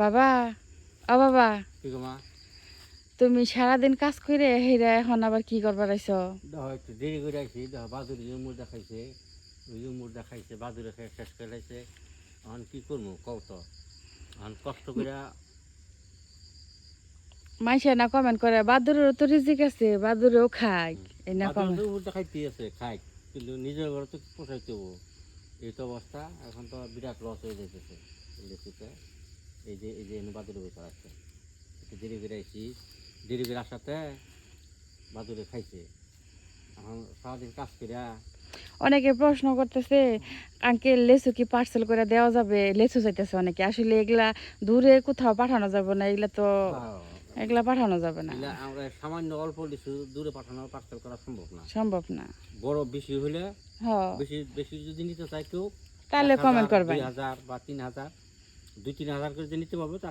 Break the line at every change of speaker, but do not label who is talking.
বাবা, ও বাবা,
কি গো মা?
তুমি সারাদিন কাজ করে হেরা এখন আবার কি করবার আইছো?
দেখো একটু দেরি করে আইছি, দেখো বাদুর যে মুর্দা খাইছে, ওই যে মুর্দা খাইছে, বাদুরে খেয়ে শেষ করে লাইছে। এখন কি করবো কও তো? এখন কষ্ট করে
মাইসে না কমেন্ট করে বাদুরেরও তো রিজিক আছে, বাদুরেও খায়। এই না
বাদুরে তো
কমেন্ট।
মুর্দা খাইতেই আছে, খাই, কিন্তু নিজের ঘরে তো পোষাইতে হবো। এই তো অবস্থা, এখন তো বিরাট লস হয়ে যাইতেছে লিচুতে। এই যে এনে বাদুরে বসে আছে, একটু দেরি করে আইছি, দেরি করে আসাতে বাদুরে খাইছে। এখন সারাদিন কাজ করিয়া
অনেকে প্রশ্ন করতেছে আঙ্কেল লেচু কি পার্সেল করে দেওয়া যাবে? লেচু চাইতেছে অনেকে। আসলে এগুলা দূরে কোথাও পাঠানো যাবে না, এগুলা তো এগুলা পাঠানো যাবে না,
এগুলা আমরা সামান্য অল্প লিচু দূরে পাঠানো পার্সেল করা সম্ভব না।
সম্ভব না।
বড় বেশি হলে,
হ,
বেশি বেশি যদি নিতে চাই কেউ
তাহলে
১,০০০,
কমেন্ট করবেন।
২,০০০ বা ৩,০০০, ২-৩ হাজার করে যে নিতে পারবে তা